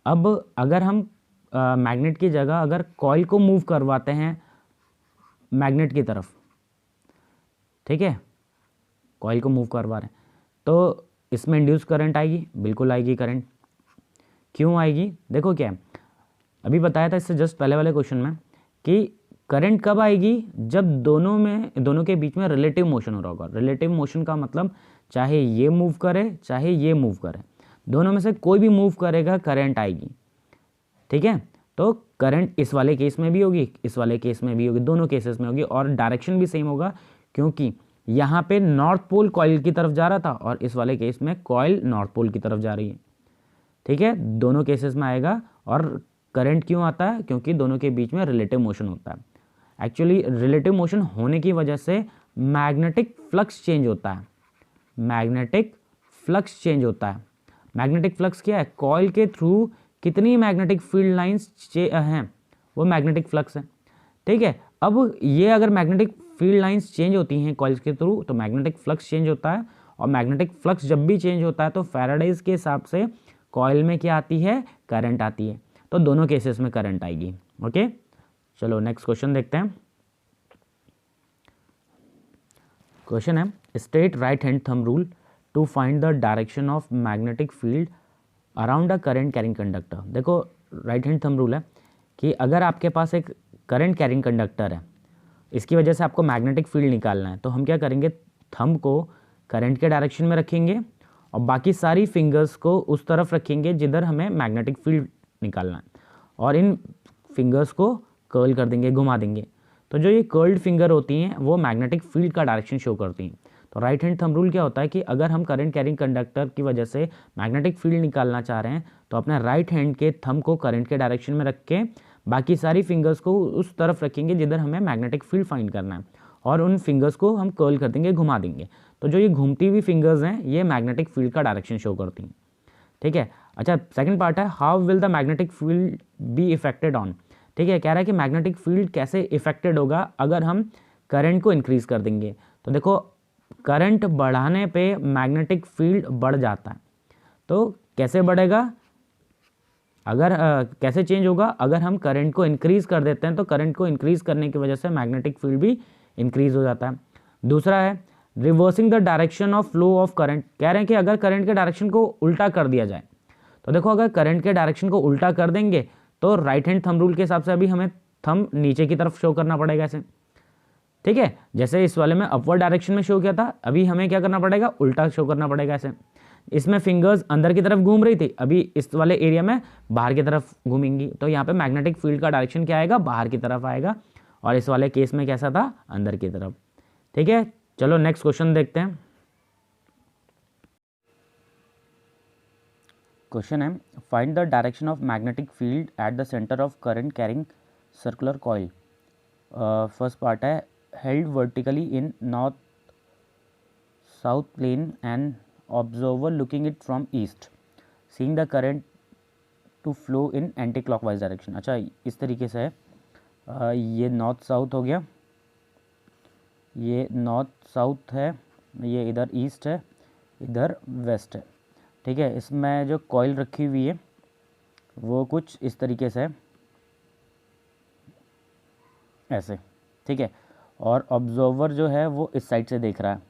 अब अगर हम मैग्नेट की जगह अगर कॉइल को मूव करवाते हैं मैग्नेट की तरफ, ठीक है, कॉइल को मूव करवा रहे हैं तो इसमें इंड्यूस करंट आएगी, बिल्कुल आएगी करंट। क्यों आएगी, देखो क्या है, अभी बताया था इससे जस्ट पहले वाले क्वेश्चन में कि करंट कब आएगी, जब दोनों के बीच में रिलेटिव मोशन हो रहा होगा। रिलेटिव मोशन का मतलब चाहे ये मूव करे चाहे ये मूव करे, दोनों में से कोई भी मूव करेगा करंट आएगी, ठीक है। तो करंट इस वाले केस में भी होगी, इस वाले केस में भी होगी, दोनों केसेस में होगी और डायरेक्शन भी सेम होगा क्योंकि यहाँ पे नॉर्थ पोल कॉइल की तरफ जा रहा था और इस वाले केस में कॉइल नॉर्थ पोल की तरफ जा रही है, ठीक है, दोनों केसेस में आएगा। और करंट क्यों आता है, क्योंकि दोनों के बीच में रिलेटिव मोशन होता है। एक्चुअली रिलेटिव मोशन होने की वजह से मैग्नेटिक फ्लक्स चेंज होता है, मैग्नेटिक फ्लक्स चेंज होता है। मैग्नेटिक फ्लक्स क्या है, कॉइल के थ्रू कितनी मैग्नेटिक फील्ड लाइंस हैं वो मैग्नेटिक फ्लक्स है, ठीक है। अब ये अगर मैग्नेटिक फील्ड लाइंस चेंज होती हैं कॉइल्स के थ्रू तो मैग्नेटिक फ्लक्स चेंज होता है, और मैग्नेटिक फ्लक्स जब भी चेंज होता है तो फैराडेज के हिसाब से कॉइल में क्या आती है, करंट आती है, तो दोनों केसेस में करंट आएगी, ओके। चलो नेक्स्ट क्वेश्चन देखते हैं। क्वेश्चन है state right hand thumb rule to find the direction of magnetic field around a current carrying conductor. देखो राइट हैंड थंब रूल है कि अगर आपके पास एक करंट कैरिंग कंडक्टर है, इसकी वजह से आपको मैग्नेटिक फील्ड निकालना है, तो हम क्या करेंगे, थंब को करंट के डायरेक्शन में रखेंगे और बाकी सारी फिंगर्स को उस तरफ रखेंगे जिधर हमें मैग्नेटिक फील्ड निकालना है, और इन फिंगर्स को कर्ल कर देंगे, घुमा देंगे। तो जो ये कर्ल्ड फिंगर होती हैं वो मैग्नेटिक फील्ड का डायरेक्शन शो करती हैं। तो राइट हैंड थंब रूल क्या होता है कि अगर हम करंट कैरिंग कंडक्टर की वजह से मैग्नेटिक फील्ड निकालना चाह रहे हैं तो अपने राइट हैंड के थंब को करंट के डायरेक्शन में रख के बाकी सारी फिंगर्स को उस तरफ रखेंगे जिधर हमें मैग्नेटिक फील्ड फाइंड करना है, और उन फिंगर्स को हम कर्ल कर देंगे, घुमा देंगे। तो जो ये घूमती हुई फिंगर्स हैं ये मैग्नेटिक फील्ड का डायरेक्शन शो करती हैं। ठीक है। अच्छा, सेकंड पार्ट है how will the magnetic field be affected on. ठीक है, कह रहा है कि मैग्नेटिक फील्ड कैसे इफेक्टेड होगा अगर हम करंट को इंक्रीज कर देंगे। तो देखो, करंट बढ़ाने पे मैग्नेटिक फील्ड बढ़ जाता है। तो कैसे बढ़ेगा, अगर कैसे चेंज होगा, अगर हम करंट को इंक्रीज कर देते हैं तो करंट को इंक्रीज करने की वजह से मैग्नेटिक फील्ड भी इंक्रीज हो जाता है। दूसरा है reversing the direction of flow of current. कह रहे हैं कि अगर करंट के डायरेक्शन को उल्टा कर दिया जाए, तो देखो अगर करंट के डायरेक्शन को उल्टा कर देंगे तो राइट हैंड थंब रूल के हिसाब से अभी हमें थंब नीचे की तरफ शो करना पड़ेगा ऐसे। ठीक है, जैसे इस वाले में अपवर्ड डायरेक्शन में शो किया था, अभी हमें क्या करना पड़ेगा, उल्टा शो करना पड़ेगा ऐसे। इसमें फिंगर्स अंदर की तरफ घूम रही थी, अभी इस वाले एरिया में बाहर की तरफ घूमेंगी। तो यहाँ पे मैग्नेटिक फील्ड का डायरेक्शन क्या आएगा, बाहर की तरफ आएगा, और इस वाले केस में कैसा था, अंदर की तरफ। ठीक है, चलो नेक्स्ट क्वेश्चन देखते हैं। क्वेश्चन है find the direction of magnetic field at the centre of current carrying circular coil. First part है held vertically in north south plane and observer looking it from east seeing the current to flow in anti clockwise direction. अच्छा, इस तरीके से है, ये नॉर्थ साउथ हो गया, ये नॉर्थ साउथ है, ये इधर ईस्ट है, इधर वेस्ट है। ठीक है, इसमें जो कॉइल रखी हुई है वो कुछ इस तरीके से है, ऐसे। ठीक है, और ऑब्जर्वर जो है वो इस साइड से देख रहा है,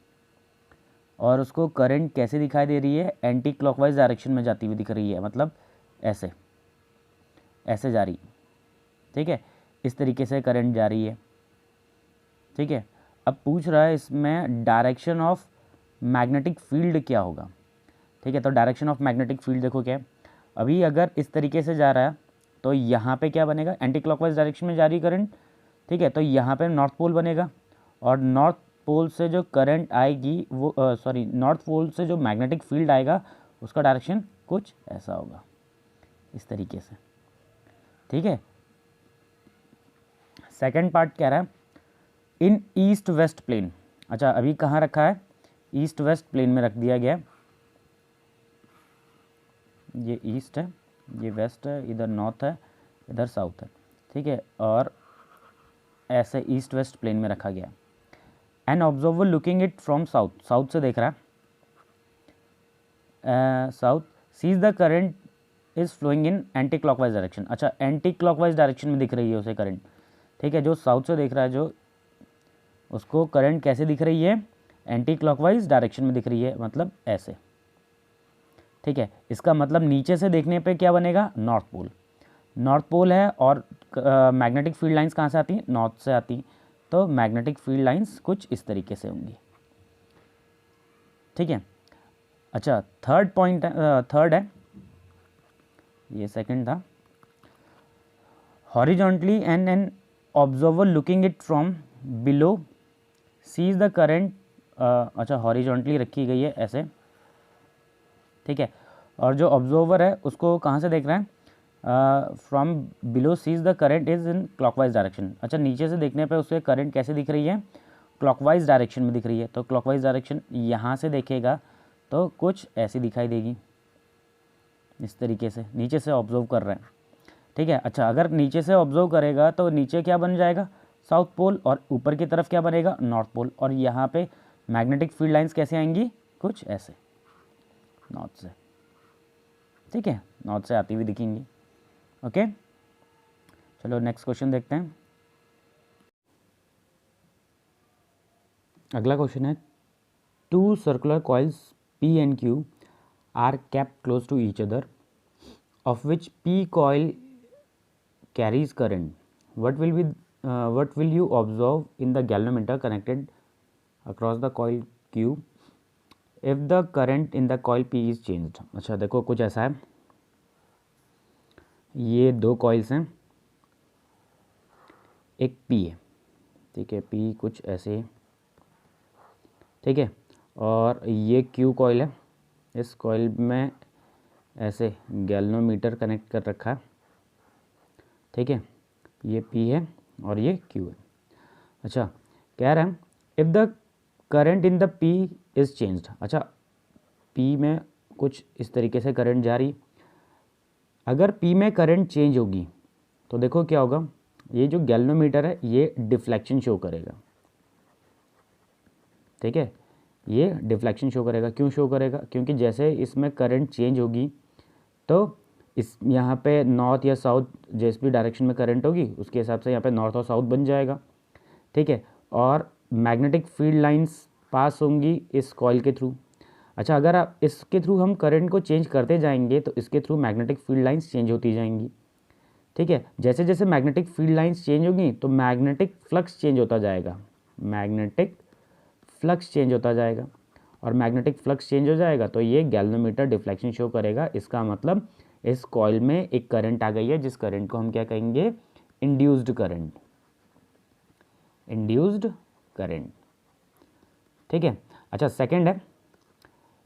और उसको करंट कैसे दिखाई दे रही है, एंटी क्लॉकवाइज डायरेक्शन में जाती हुई दिख रही है, मतलब ऐसे ऐसे जा रही है। ठीक है, इस तरीके से करंट जा रही है। ठीक है, अब पूछ रहा है इसमें डायरेक्शन ऑफ मैग्नेटिक फील्ड क्या होगा। ठीक है, तो डायरेक्शन ऑफ मैग्नेटिक फील्ड देखो क्या है, अभी अगर इस तरीके से जा रहा है तो यहाँ पे क्या बनेगा, एंटी क्लॉकवाइज डायरेक्शन में जा रही करंट। ठीक है, तो यहाँ पे नॉर्थ पोल बनेगा, और नॉर्थ पोल से जो करंट आएगी वो नॉर्थ पोल से जो मैग्नेटिक फील्ड आएगा उसका डायरेक्शन कुछ ऐसा होगा, इस तरीके से। ठीक है, सेकंड पार्ट कह रहा है इन ईस्ट वेस्ट प्लेन। अच्छा, अभी कहाँ रखा है, ईस्ट वेस्ट प्लेन में रख दिया गया। ये ईस्ट है, ये वेस्ट है, इधर नॉर्थ है, इधर साउथ है। ठीक है, और ऐसे ईस्ट वेस्ट प्लेन में रखा गया। An observer looking it from south, south से देख रहा है, south sees the current is flowing in anti clockwise direction. अच्छा, एंटी क्लॉकवाइज डायरेक्शन में दिख रही है उसे करंट। ठीक है, जो साउथ से देख रहा है जो, उसको करंट कैसे दिख रही है, एंटी क्लॉकवाइज डायरेक्शन में दिख रही है, मतलब ऐसे। ठीक है, इसका मतलब नीचे से देखने पे क्या बनेगा, नॉर्थ पोल। नॉर्थ पोल है, और मैग्नेटिक फील्ड लाइंस कहाँ से आती हैं, नॉर्थ से आती हैं। तो मैग्नेटिक फील्ड लाइंस कुछ इस तरीके से होंगी। ठीक है, अच्छा थर्ड पॉइंट, थर्ड है, ये सेकंड था, horizontally and an observer looking it from below sees the current. अच्छा, हॉरिजॉन्टली रखी गई है ऐसे। ठीक है, और जो ऑब्जर्वर है उसको कहाँ से देख रहे हैं, from below sees the current is in clockwise direction. अच्छा, नीचे से देखने पे उसे करंट कैसे दिख रही है, क्लॉकवाइज डायरेक्शन में दिख रही है। तो क्लॉकवाइज डायरेक्शन यहाँ से देखेगा तो कुछ ऐसी दिखाई देगी, इस तरीके से नीचे से ऑब्जर्व कर रहे हैं। ठीक है, अच्छा अगर नीचे से ऑब्जर्व करेगा तो नीचे क्या बन जाएगा, साउथ पोल, और ऊपर की तरफ क्या बनेगा, नॉर्थ पोल। और यहाँ पे मैग्नेटिक फील्ड लाइंस कैसे आएंगी, कुछ ऐसे नॉर्थ से। ठीक है, नॉर्थ से आती हुई दिखेंगी। ओके, चलो नेक्स्ट क्वेश्चन देखते हैं। अगला क्वेश्चन है two circular coils P and Q are kept close to each other, of which P coil carries current. What will you observe in the galvanometer connected across the coil Q if the current in the coil P is changed. अच्छा देखो कुछ ऐसा है, ये दो कॉइल्स हैं, एक पी है, ठीक है, पी कुछ ऐसे, ठीक है, और ये क्यू कॉइल है, इस कॉइल में ऐसे गैल्वेनोमीटर कनेक्ट कर रखा है, ठीक है, ये पी है और ये क्यू है। अच्छा कह रहे हैं if the current in the P is changed. अच्छा पी में कुछ इस तरीके से करंट जा रही, अगर पी में करंट चेंज होगी तो देखो क्या होगा, ये जो गैल्वेनोमीटर है ये डिफ्लेक्शन शो करेगा, ठीक है, ये डिफ्लेक्शन शो करेगा। क्यों शो करेगा? क्योंकि जैसे इसमें करंट चेंज होगी तो इस यहाँ पे नॉर्थ या साउथ जिस भी डायरेक्शन में करंट होगी उसके हिसाब से यहाँ पे नॉर्थ और साउथ बन जाएगा, ठीक है, और मैग्नेटिक फील्ड लाइंस पास होंगी इस कॉइल के थ्रू। अच्छा अगर आप इसके थ्रू हम करंट को चेंज करते जाएंगे तो इसके through magnetic field lines change होती जाएंगी, ठीक है, जैसे जैसे मैग्नेटिक फील्ड लाइंस चेंज होगी तो मैग्नेटिक फ्लक्स चेंज होता जाएगा, मैग्नेटिक फ्लक्स चेंज होता जाएगा, और मैग्नेटिक फ्लक्स चेंज हो जाएगा तो ये गैल्वेनोमीटर डिफ्लेक्शन शो करेगा। इसका मतलब इस कॉइल में एक करंट आ गई है जिस करंट को हम क्या कहेंगे, इंड्यूस्ड करंट, इंड्यूस्ड करंट, ठीक है। अच्छा सेकंड है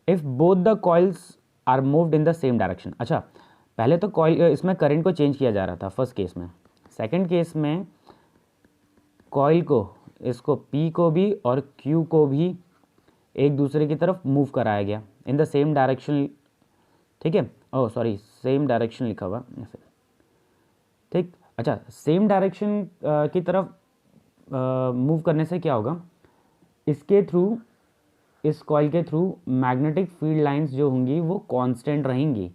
if both the coils are moved in the same direction. अच्छा पहले तो कॉइल इसमें करंट को चेंज किया जा रहा था फर्स्ट केस में, सेकंड केस में कॉइल को, इसको पी को भी और क्यू को भी एक दूसरे की तरफ मूव कराया गया इन द सेम डायरेक्शन, ठीक है, ओह सॉरी सेम डायरेक्शन लिखा हुआ ऐसे, ठीक। अच्छा सेम डायरेक्शन की तरफ मूव करने से क्या होगा, इसके थ्रू, इस कॉइल के थ्रू मैग्नेटिक फील्ड लाइंस जो होंगी वो कांस्टेंट रहेंगी,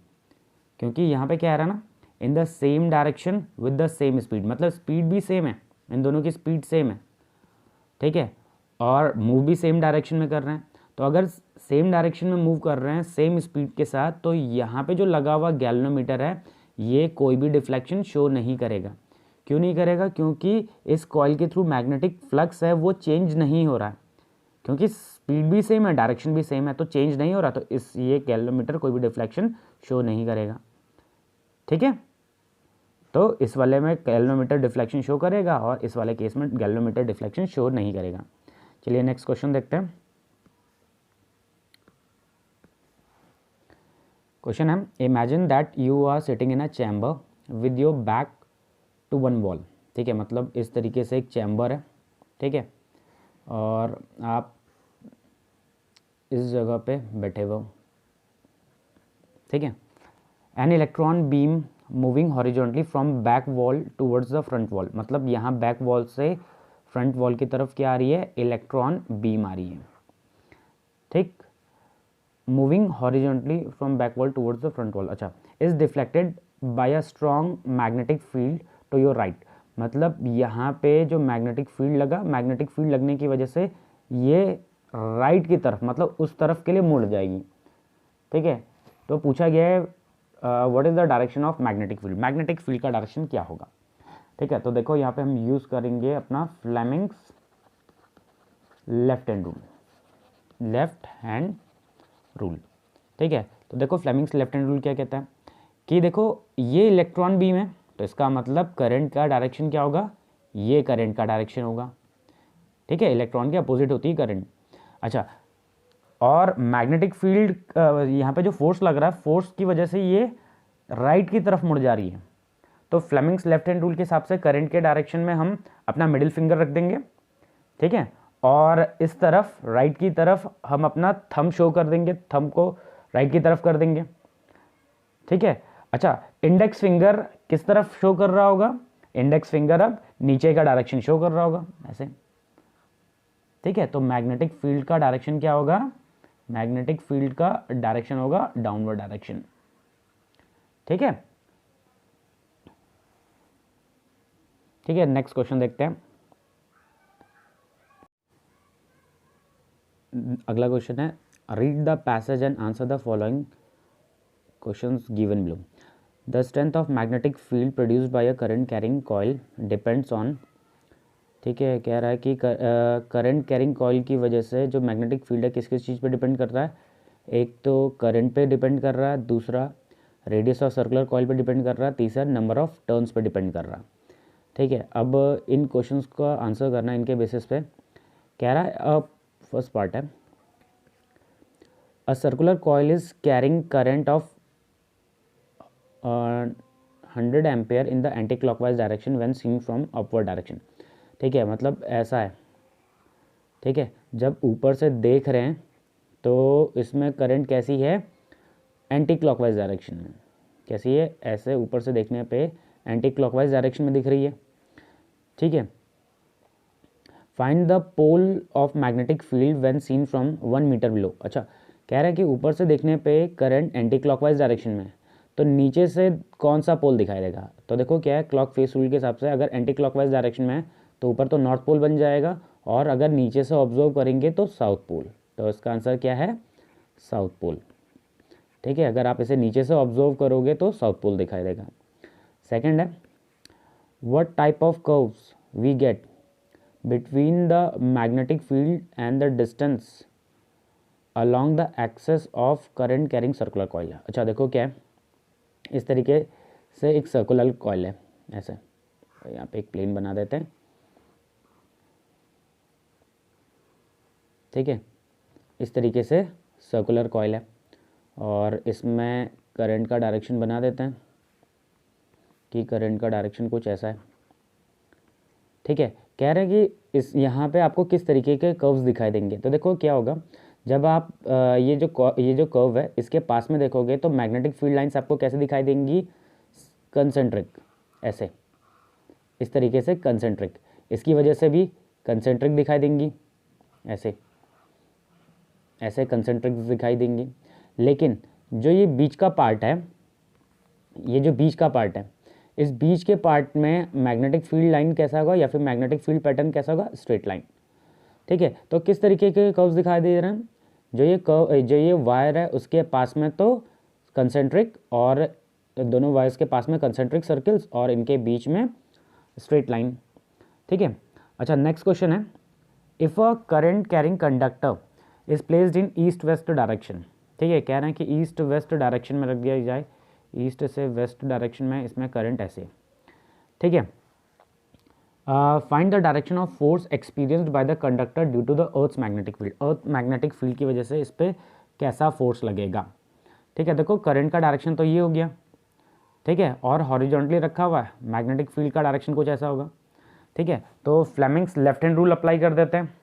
क्योंकि यहाँ पे क्या आ रहा है ना, इन the same direction with the same speed, मतलब स्पीड भी सेम है, इन दोनों की स्पीड सेम है, ठीक है, और मूव भी सेम डायरेक्शन में कर रहे हैं। तो अगर सेम डायरेक्शन में मूव कर रहे हैं सेम स्पीड के साथ तो यहाँ पे जो लगा हुआ गैल्वेनोमीटर है ये कोई भी डिफ्लेक्शन शो नहीं करेगा। क्यों नहीं करेगा? क्योंकि इस कॉइल के थ्रू मैग्नेटिक फ्लक्स है वो चेंज नहीं हो रहा है, क्योंकि स्पीड भी सेम है डायरेक्शन भी सेम है तो चेंज नहीं हो रहा, तो इस ये गैल्वेनोमीटर कोई भी डिफ्लेक्शन शो नहीं करेगा, ठीक है। तो इस वाले में गैल्वेनोमीटर डिफ्लेक्शन शो करेगा और इस वाले केस में गैल्वेनोमीटर डिफ्लेक्शन शो नहीं करेगा। चलिए नेक्स्ट क्वेश्चन देखते हैं। क्वेश्चन है imagine that you are sitting in a chamber with your back to one wall, ठीक है, मतलब इस तरीके से एक चैम्बर है, ठीक है, और आप इस जगह पे बैठे हुए हो, ठीक है, an electron beam moving horizontally from back wall towards the front wall, मतलब यहाँ बैक वॉल से फ्रंट वॉल की तरफ क्या आ रही है, इलेक्ट्रॉन बीम आ रही है, ठीक, moving horizontally from back wall towards the front wall. अच्छा is deflected by a strong magnetic field to your right, मतलब यहाँ पे जो मैग्नेटिक फील्ड लगा, मैग्नेटिक फील्ड लगने की वजह से ये राइट की तरफ, मतलब उस तरफ के लिए मुड़ जाएगी, ठीक है। तो पूछा गया है what is the direction of magnetic field, magnetic field का डायरेक्शन क्या होगा, ठीक है। तो देखो यहाँ पे हम यूज करेंगे अपना Fleming's left hand rule, left hand rule, ठीक है। तो देखो फ्लेमिंग्स लेफ्ट हैंड रूल क्या कहता है कि देखो ये इलेक्ट्रॉन बीम है तो इसका मतलब करंट का डायरेक्शन क्या होगा, ये करंट का डायरेक्शन होगा, ठीक है, इलेक्ट्रॉन के अपोजिट होती है करंट। अच्छा और मैग्नेटिक फील्ड यहाँ पे जो फोर्स लग रहा है, फोर्स की वजह से ये राइट की तरफ मुड़ जा रही है, तो फ्लेमिंग्स लेफ्ट हैंड रूल के हिसाब से करंट के डायरेक्शन में हम अपना मिडिल फिंगर रख देंगे, ठीक है, और इस तरफ राइट की तरफ हम अपना थंब शो कर देंगे, थंब को राइट की तरफ कर देंगे, ठीक है। अच्छा इंडेक्स फिंगर किस तरफ शो कर रहा होगा, इंडेक्स फिंगर अब नीचे का डायरेक्शन शो कर रहा होगा ऐसे, ठीक है। तो मैग्नेटिक फील्ड का डायरेक्शन क्या होगा, मैग्नेटिक फील्ड का डायरेक्शन होगा डाउनवर्ड डायरेक्शन, ठीक है, ठीक है। नेक्स्ट क्वेश्चन देखते हैं। अगला क्वेश्चन है read the passage and answer the following questions given below. The strength of magnetic field produced by a current carrying coil depends on, ठीक है, कह रहा है कि करंट कैरिंग कॉइल की वजह से जो मैग्नेटिक फील्ड है किस किस चीज़ पे डिपेंड करता है, एक तो करंट पे डिपेंड कर रहा है, दूसरा रेडियस ऑफ सर्कुलर कॉइल पे डिपेंड कर रहा है, तीसरा नंबर ऑफ टर्न्स पे डिपेंड कर रहा है। ठीक है, अब इन क्वेश्चंस का आंसर करना इनके बेसिस पे कह रहा है। फर्स्ट पार्ट है, a circular coil is carrying current of 100 ampere in the anti clockwise direction when seen from upward direction. ठीक है, मतलब ऐसा है। ठीक है, जब ऊपर से देख रहे हैं तो इसमें करंट कैसी है, एंटी क्लॉकवाइज डायरेक्शन में। कैसी है, ऐसे ऊपर से देखने पे एंटी क्लॉकवाइज डायरेक्शन में दिख रही है। ठीक है, find the pole of magnetic field when seen from 1 metre below. अच्छा, कह रहा है कि ऊपर से देखने पे करंट एंटी क्लॉकवाइज डायरेक्शन में है, तो नीचे से कौन सा पोल दिखाई देगा। तो देखो क्या है, क्लॉक फेस रूल के हिसाब से अगर एंटी क्लॉकवाइज डायरेक्शन में है तो ऊपर तो नॉर्थ पोल बन जाएगा, और अगर नीचे से ऑब्जर्व करेंगे तो साउथ पोल। तो इसका आंसर क्या है, साउथ पोल। ठीक है, अगर आप इसे नीचे से ऑब्जर्व करोगे तो साउथ पोल दिखाई देगा। सेकंड है, what type of curves we get between the magnetic field and the distance along the axis of current carrying circular coil. अच्छा देखो क्या है, इस तरीके से एक सर्कुलर कॉइल है ऐसे, तो यहाँ पे एक प्लेन बना देते हैं। ठीक है, इस तरीके से सर्कुलर कॉइल है और इसमें करंट का डायरेक्शन बना देते हैं कि करंट का डायरेक्शन कुछ ऐसा है। ठीक है, कह रहे हैं कि इस यहाँ पे आपको किस तरीके के कर्व्स दिखाई देंगे। तो देखो क्या होगा, जब आप ये जो कर्व है इसके पास में देखोगे तो मैग्नेटिक फील्ड लाइंस आपको कैसे दिखाई देंगी, कंसेंट्रिक, ऐसे, इस तरीके से कंसेंट्रिक। इसकी वजह से भी कंसेंट्रिक दिखाई देंगी, ऐसे ऐसे कंसेंट्रिक दिखाई देंगी। लेकिन जो ये बीच का पार्ट है, ये जो बीच का पार्ट है, इस बीच के पार्ट में मैग्नेटिक फील्ड लाइन कैसा होगा या फिर मैग्नेटिक फील्ड पैटर्न कैसा होगा, स्ट्रेट लाइन। ठीक है, तो किस तरीके के कर्व्स दिखाई दे रहे हैं, जो ये वायर है उसके पास में तो कंसेंट्रिक, और दोनों वायर्स के पास में कंसेंट्रिक सर्कल्स, और इनके बीच में स्ट्रेट लाइन। ठीक है, अच्छा नेक्स्ट क्वेश्चन है, if a current carrying conductor is placed in east west direction. ठीक है, कह रहे हैं कि ईस्ट वेस्ट डायरेक्शन में रख दिया जाए, ईस्ट से वेस्ट डायरेक्शन में इसमें करंट ऐसे। ठीक है, find the direction of force experienced by the conductor due to the earth's magnetic field. Earth magnetic field की वजह से इस पर कैसा फोर्स लगेगा। ठीक है, देखो करंट का डायरेक्शन तो ये हो गया। ठीक है, और हॉरिजॉन्टली रखा हुआ है, मैग्नेटिक फील्ड का डायरेक्शन कुछ ऐसा होगा। ठीक है, तो Fleming's left hand rule apply कर देते हैं।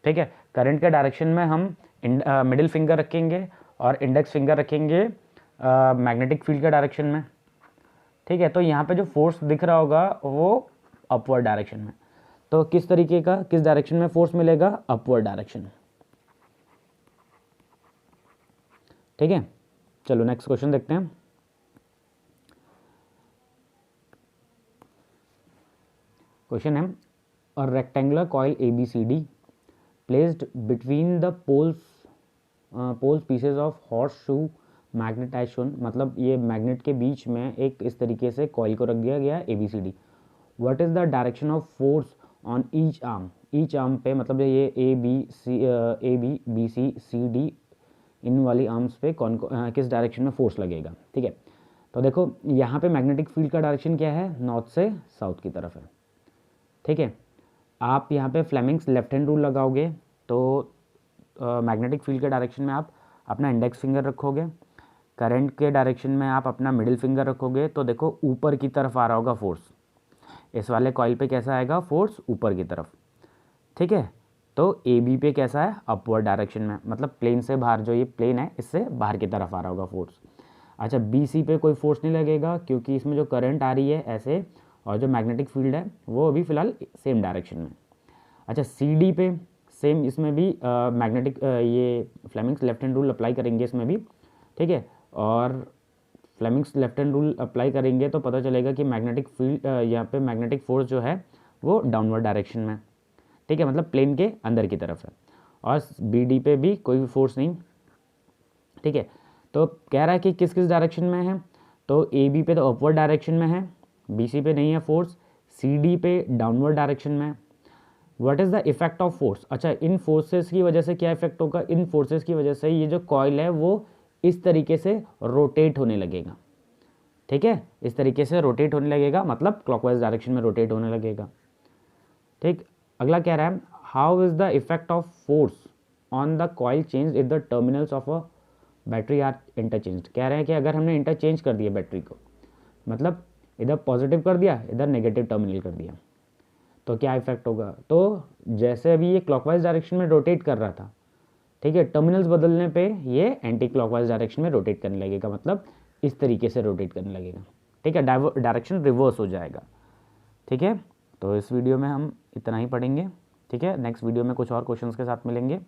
ठीक है, करंट के डायरेक्शन में हम मिडिल फिंगर रखेंगे और इंडेक्स फिंगर रखेंगे मैग्नेटिक फील्ड के डायरेक्शन में। ठीक है, तो यहाँ पे जो फोर्स दिख रहा होगा वो अपवर्ड डायरेक्शन में। तो किस तरीके का, किस डायरेक्शन में फोर्स मिलेगा, अपवर्ड डायरेक्शन। ठीक है, चलो नेक्स्ट क्वेश्चन देखते हैं। क्वेश्चन है, a rectangular coil ABCD placed between the poles pieces of horseshoe magnet as shown. मतलब ये मैग्नेट के बीच में एक इस तरीके से कॉइल को रख दिया गया है ABCD। What is the direction of force on each arm. Each arm पे मतलब ये ABCD इन वाली आर्म्स पे किस डायरेक्शन में फोर्स लगेगा। ठीक है, तो देखो यहाँ पे मैग्नेटिक फील्ड का डायरेक्शन क्या है, नॉर्थ से साउथ की तरफ है। ठीक है, आप यहाँ पे फ्लेमिंग्स लेफ्ट हैंड रूल लगाओगे तो मैग्नेटिक फील्ड के डायरेक्शन में आप अपना इंडेक्स फिंगर रखोगे, करंट के डायरेक्शन में आप अपना मिडिल फिंगर रखोगे, तो देखो ऊपर की तरफ आ रहा होगा फोर्स। इस वाले कॉइल पे कैसा आएगा, फोर्स ऊपर की तरफ। ठीक है, तो AB पे कैसा है, अपवर्ड डायरेक्शन में, मतलब प्लेन से बाहर, जो ये प्लेन है इससे बाहर की तरफ आ रहा होगा फोर्स। अच्छा, BC पे कोई फोर्स नहीं लगेगा क्योंकि इसमें जो करंट आ रही है ऐसे, और जो मैग्नेटिक फील्ड है वो अभी फ़िलहाल सेम डायरेक्शन में। अच्छा, CD पे सेम, इसमें भी मैग्नेटिक ये Fleming's left hand rule apply करेंगे इसमें भी। ठीक है, और Fleming's left hand rule apply करेंगे तो पता चलेगा कि मैग्नेटिक फील्ड यहाँ पे मैग्नेटिक फोर्स जो है वो डाउनवर्ड डायरेक्शन में। ठीक है, मतलब प्लेन के अंदर की तरफ है, और BD पे भी कोई फोर्स नहीं। ठीक है, तो कह रहा है कि किस किस डायरेक्शन में है, तो AB पे तो अपवर्ड डायरेक्शन में है, BC पे नहीं है फोर्स, CD पे डाउनवर्ड डायरेक्शन में। What is the effect of force. अच्छा, इन फोर्सेस की वजह से क्या इफेक्ट होगा, इन फोर्सेस की वजह से ये जो कॉइल है वो इस तरीके से रोटेट होने लगेगा, ठीक है, इस तरीके से रोटेट होने लगेगा, मतलब क्लॉकवाइज डायरेक्शन में रोटेट होने लगेगा, ठीक। अगला कह रहा है how is the effect of force on the coil change if the terminals of a battery are interchange. कह रहे हैं कि अगर हमने इंटरचेंज कर दिया बैटरी को, मतलब इधर पॉजिटिव कर दिया, इधर नेगेटिव टर्मिनल कर दिया, तो क्या इफेक्ट होगा। तो जैसे अभी ये क्लॉकवाइज डायरेक्शन में रोटेट कर रहा था, ठीक है, टर्मिनल्स बदलने पे ये एंटी क्लॉकवाइज डायरेक्शन में रोटेट करने लगेगा, मतलब इस तरीके से रोटेट करने लगेगा, ठीक है, डायरेक्शन रिवर्स हो जाएगा, ठीक है। तो इस वीडियो में हम इतना ही पढ़ेंगे, ठीक है। नेक्स्ट वीडियो में कुछ और क्वेश्चंस के साथ मिलेंगे।